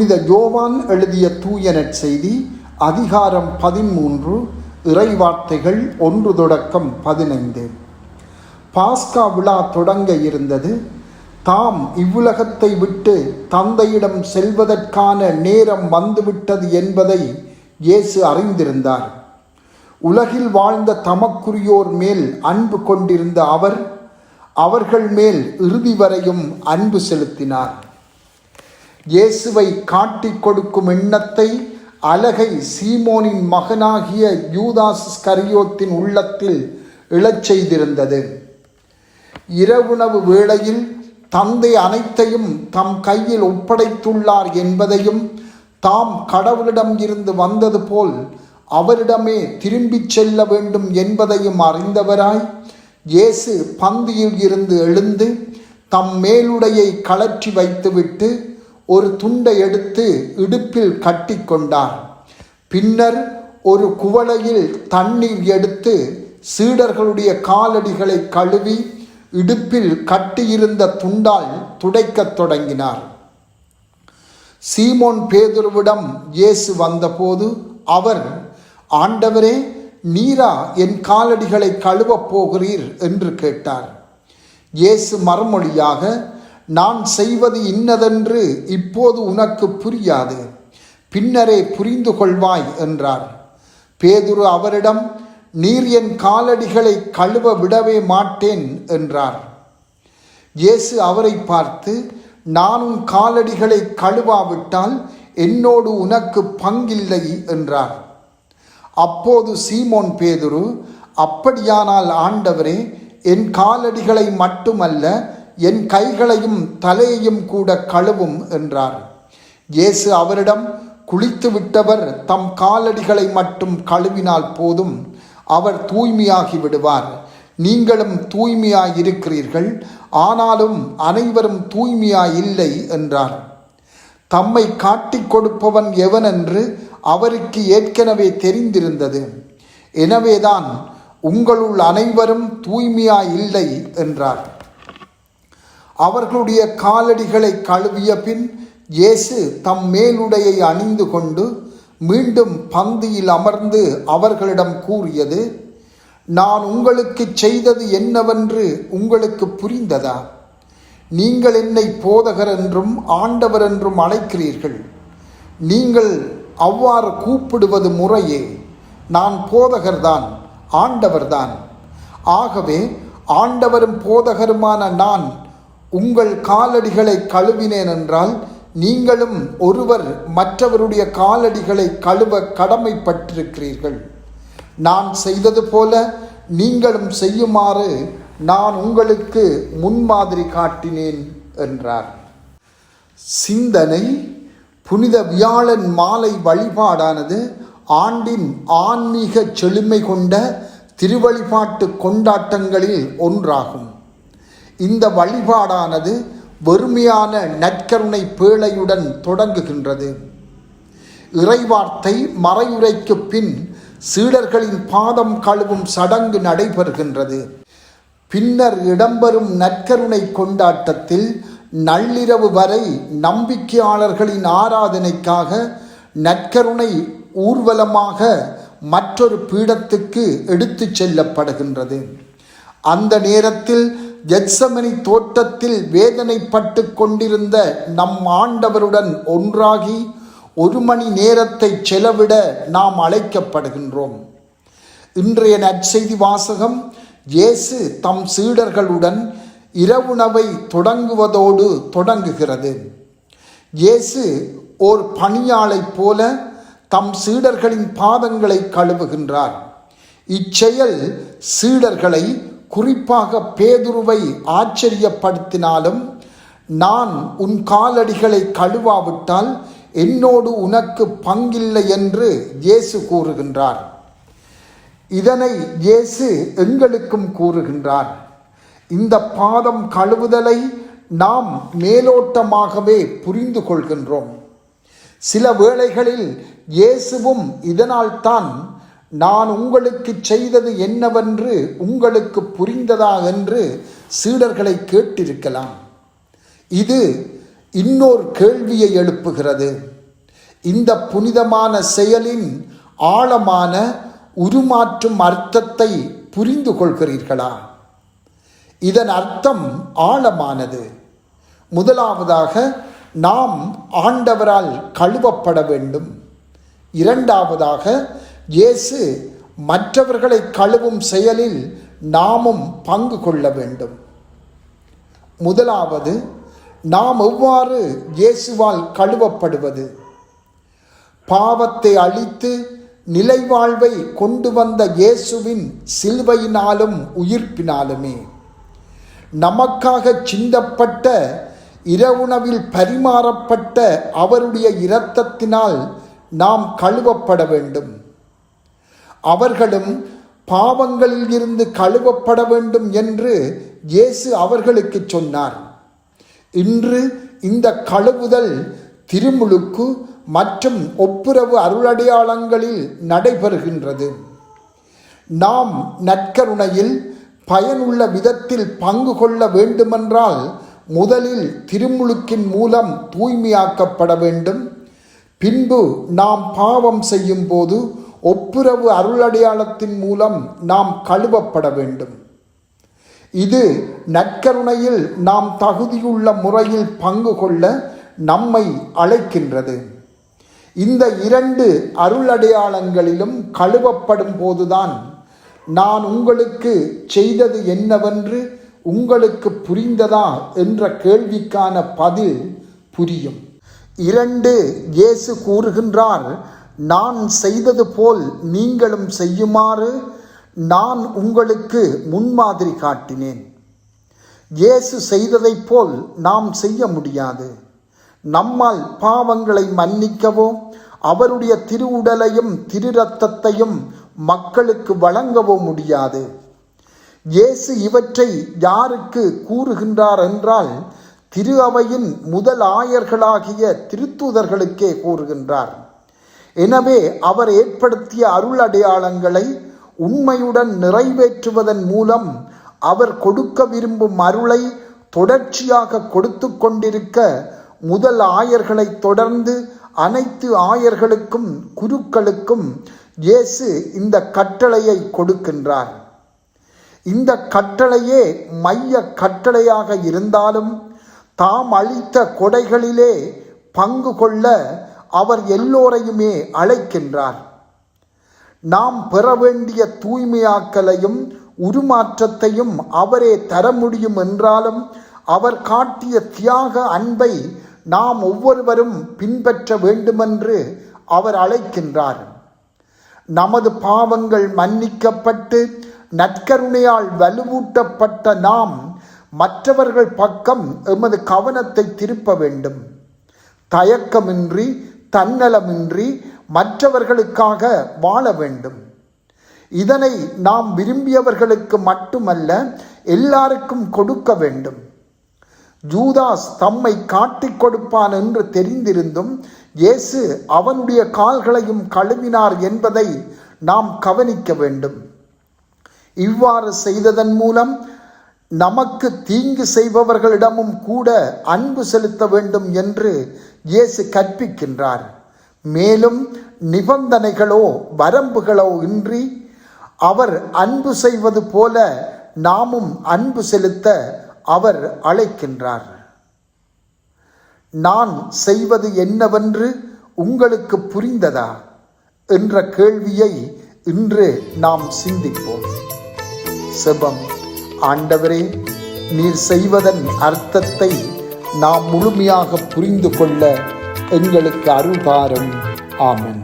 புனித யோவான் எழுதிய தூய நற்செய்தி அதிகாரம் 13 இறைவார்த்தைகள் 1 தொடக்கம் 15. பாஸ்கா விழா தொடங்க இருந்தது. தாம் இவ்வுலகத்தை விட்டு தந்தையிடம் செல்வதற்கான நேரம் வந்துவிட்டது என்பதை இயேசு அறிந்திருந்தார். உலகில் வாழ்ந்த தமக்குரியோர் மேல் அன்பு கொண்டிருந்த அவர்கள் மேல் இறுதி வரையும் அன்பு செலுத்தினார். இயேசுவை காட்டிக் கொடுக்கும் எண்ணத்தை அலகை சீமோனின் மகனாகிய யூதாஸ் இஸ்கரியோத்தின் உள்ளத்தில் எழச் செய்திருந்தது. இரவுணவு வேளையில் தந்தை அனைத்தையும் தம் கையில் ஒப்படைத்துள்ளார் என்பதையும், தாம் கடவுளிடம் இருந்து வந்தது போல் அவரிடமே திரும்பிச் செல்ல வேண்டும் என்பதையும் அறிந்தவராய் இயேசு பந்தியில் இருந்து எழுந்து தம் மேலுடையை கழற்றி வைத்துவிட்டு ஒரு துண்டை எடுத்து இடுப்பில் கட்டி கொண்டார். பின்னர் ஒரு குவளையில் தண்ணீர் எடுத்து சீடர்களுடைய காலடிகளை கழுவி இடுப்பில் கட்டியிருந்த துண்டால் துடைக்கத் தொடங்கினார். சீமோன் பேதுருவிடம் இயேசு வந்தபோது அவர், ஆண்டவரே, நீரா என் காலடிகளை கழுவப் போகிறீர் என்று கேட்டார். இயேசு மறுமொழியாக, நான் செய்வது இன்னதென்று இப்போது உனக்கு புரியாது, பின்னரே புரிந்து கொள்வாய் என்றார். பேதுரு அவரிடம், நீர் என் காலடிகளை கழுவ விடவே மாட்டேன் என்றார். இயேசு அவரை பார்த்து, நான் உன் காலடிகளை கழுவாவிட்டால் என்னோடு உனக்கு பங்கில்லை என்றார். அப்போது சீமோன் பேதுரு, அப்படியானால் ஆண்டவரே, என் காலடிகளை மட்டுமல்ல, என் கைகளையும் தலையையும் கூட கழுவும் என்றார். இயேசு அவரிடம், குளித்து விட்டவர் தம் காலடிகளை மட்டும் கழுவினால் போதும், அவர் தூய்மையாகி விடுவார். நீங்களும் தூய்மையாயிருக்கிறீர்கள், ஆனாலும் அனைவரும் தூய்மையாயில்லை என்றார். தம்மை காட்டிக் கொடுப்பவன் எவனென்று அவருக்கு ஏற்கனவே தெரிந்திருந்தது. எனவேதான் உங்களுள் அனைவரும் தூய்மையாயில்லை என்றார். அவர்களுடைய காலடிகளை கழுவிய பின் இயேசு தம் மேலுடையை அணிந்து கொண்டு மீண்டும் பந்தியில் அமர்ந்து அவர்களிடம் கூறியது, நான் உங்களுக்கு செய்தது என்னவென்று உங்களுக்கு புரிந்ததா? நீங்கள் என்னை போதகர் என்றும் ஆண்டவர் என்றும் அழைக்கிறீர்கள். நீங்கள் அவ்வாறு கூப்பிடுவது முறையே. நான் போதகர்தான், ஆண்டவர்தான். ஆகவே ஆண்டவரும் போதகருமான நான் உங்கள் காலடிகளை கழுவினேன் என்றால், நீங்களும் ஒருவர் மற்றவருடைய காலடிகளை கழுவ கடமைப்பட்டிருக்கிறீர்கள். நான் செய்தது போல நீங்களும் செய்யுமாறு நான் உங்களுக்கு முன்மாதிரி காட்டினேன் என்றார். சிந்தனை: புனித வியாழன் மாலை வழிபாடானது ஆண்டின் ஆன்மீக செழுமை கொண்ட திருவழிபாட்டு கொண்டாட்டங்களில் ஒன்றாகும். இந்த வழிபாடானது வெறுமையான நற்கருணை பேழையுடன் தொடங்குகின்றது. இறைவார்த்தை மறையுரைக்கு பின் சீடர்களின் பாதம் கழுவும் சடங்கு நடைபெறுகின்றது. பின்னர் இடம்பெறும் நற்கருணை கொண்டாட்டத்தில் நள்ளிரவு வரை நம்பிக்கையாளர்களின் ஆராதனைக்காக நற்கருணை ஊர்வலமாக மற்றொரு பீடத்துக்கு எடுத்துச் செல்லப்படுகின்றது. அந்த நேரத்தில் கெத்செமனி தோட்டத்தில் வேதனைப்பட்டு கொண்டிருந்த நம் ஆண்டவருடன் ஒன்றாகி 1 மணி நேரத்தை செலவிட நாம் அழைக்கப்படுகின்றோம். இன்றைய நற்செய்தி வாசகம் இயேசு தம் சீடர்களுடன் இரவுணவை தொடங்குவதோடு தொடங்குகிறது. இயேசு ஓர் பணியாளைப் போல தம் சீடர்களின் பாதங்களை கழுவுகின்றார். இச்செயல் சீடர்களை, குறிப்பாக பேதுருவை ஆச்சரியப்படுத்தினாலும், நான் உன் காலடிகளை கழுவாவிட்டால் என்னோடு உனக்கு பங்கில்லை என்று இயேசு கூறுகின்றார். இதனை இயேசு எங்களுக்கும் கூறுகின்றார். இந்த பாதம் கழுவுதலை நாம் மேலோட்டமாகவே புரிந்து கொள்கின்றோம். சில வேளைகளில் இயேசுவும் இதனால்தான், நான் உங்களுக்கு செய்தது என்னவென்று உங்களுக்கு புரிந்ததா என்று சீடர்களை கேட்டிருக்கலாம். இது இன்னொரு கேள்வியை எழுப்புகிறது. இந்த புனிதமான செயலின் ஆழமான உருமாற்றும் அர்த்தத்தை புரிந்து கொள்கிறீர்களா? இதன் அர்த்தம் ஆழமானது. முதலாவதாக, நாம் ஆண்டவரால் கழுவப்பட வேண்டும். இரண்டாவதாக, இயேசு மற்றவர்களை கழுவும் செயலில் நாமும் பங்கு கொள்ள வேண்டும். முதலாவது, நாம் எவ்வாறு இயேசுவால் கழுவப்படுவது? பாவத்தை அழித்து நிலைவாழ்வை கொண்டு வந்த இயேசுவின் சிலுவையினாலும் உயிர்ப்பினாலுமே, நமக்காக சிந்தப்பட்ட இரவுணவில் பரிமாறப்பட்ட அவருடைய இரத்தத்தினால் நாம் கழுவப்பட வேண்டும். அவர்களும் பாவங்களில் இருந்து கழுவப்பட வேண்டும் என்று இயேசு அவர்களுக்கு சொன்னார். இன்று இந்த கழுவுதல் திருமுழுக்கு மற்றும் ஒப்புரவு அருளடையாளங்களில் நடைபெறுகின்றது. நாம் நற்கருணையில் பயனுள்ள விதத்தில் பங்கு கொள்ள வேண்டுமென்றால் முதலில் திருமுழுக்கின் மூலம் தூய்மையாக்கப்பட வேண்டும். பின்பு நாம் பாவம் செய்யும் போது ஒப்புரவு அருளடையாளத்தின் மூலம் நாம் கழுவப்பட வேண்டும். இது நற்கருணையில் நாம் தகுதியுள்ள முறையில் பங்கு கொள்ள நம்மை அழைக்கின்றது. இந்த இரண்டு அருளடையாளங்களிலும் கழுவப்படும் போதுதான் நான் உங்களுக்கு செய்தது என்னவென்று உங்களுக்கு புரிந்ததா என்ற கேள்விக்கான பதில் புரியும். 2, இயேசு கூறுகின்றார், நான் செய்தது போல் நீங்களும் செய்யுமாறு நான் உங்களுக்கு முன்மாதிரி காட்டினேன். இயேசு செய்ததைப் போல் நாம் செய்ய முடியாது. நம்மால் பாவங்களை மன்னிக்கவோ அவருடைய திருவுடலையும் திரு இரத்தத்தையும் மக்களுக்கு வழங்கவோ முடியாது. இயேசு இவற்றை யாருக்கு கூறுகின்றார் என்றால், திரு அவையின் முதல் ஆயர்களாகிய திருத்தூதர்களுக்கே கூறுகின்றார். எனவே அவர் ஏற்படுத்திய அருள் அடையாளங்களை உண்மையுடன் நிறைவேற்றுவதன் மூலம் அவர் கொடுக்க விரும்பும் அருளை தொடர்ச்சியாக கொடுத்து கொண்டிருக்க முதல் ஆயர்களை தொடர்ந்து அனைத்து ஆயர்களுக்கும் குருக்களுக்கும் இயேசு இந்த கட்டளையை கொடுக்கின்றார். இந்த கட்டளையே மைய கட்டளையாக இருந்தாலும் தாம் அளித்த கொடைகளிலே பங்கு கொள்ள அவர் எல்லோரையுமே அழைக்கின்றார். நாம் பெற வேண்டிய தூய்மையாக்கலையும் உருமாற்றத்தையும் அவரே தர முடியும் என்றாலும் அவர் காட்டிய தியாக அன்பை நாம் ஒவ்வொருவரும் பின்பற்ற வேண்டுமென்று அவர் அழைக்கின்றார். நமது பாவங்கள் மன்னிக்கப்பட்டு நற்கருணையால் வலுவூட்டப்பட்ட நாம் மற்றவர்கள் பக்கம் எமது கவனத்தை திருப்ப வேண்டும். தயக்கமின்றி தன்னலமின்றி மற்றவர்களுக்காக வாழ வேண்டும். இதனை நாம் விரும்பியவர்களுக்கு மட்டுமல்ல, எல்லாருக்கும் கொடுக்க வேண்டும். ஜூதாஸ் தம்மை காட்டிக் கொடுப்பான் என்று தெரிந்திருந்தும் இயேசு அவனுடைய கால்களையும் கழுவினார் என்பதை நாம் கவனிக்க வேண்டும். இவ்வாறு செய்ததன் மூலம் நமக்கு தீங்கு செய்பவர்களிடமும் கூட அன்பு செலுத்த வேண்டும் என்று இயேசு கற்பிக்கின்றார். மேலும் நிபந்தனைகளோ வரம்புகளோ இன்றி அவர் அன்பு செய்வது போல நாமும் அன்பு செலுத்த அவர் அழைக்கின்றார். நான் செய்வது என்னவென்று உங்களுக்கு புரிந்ததா என்ற கேள்வியை இன்று நாம் சிந்திப்போம். செபம். ஆண்டவரே, நீர் செய்வதன் அர்த்தத்தை நாம் முழுமையாக புரிந்து கொள்ள எங்களுக்கு அருள் தாரும். ஆமென்.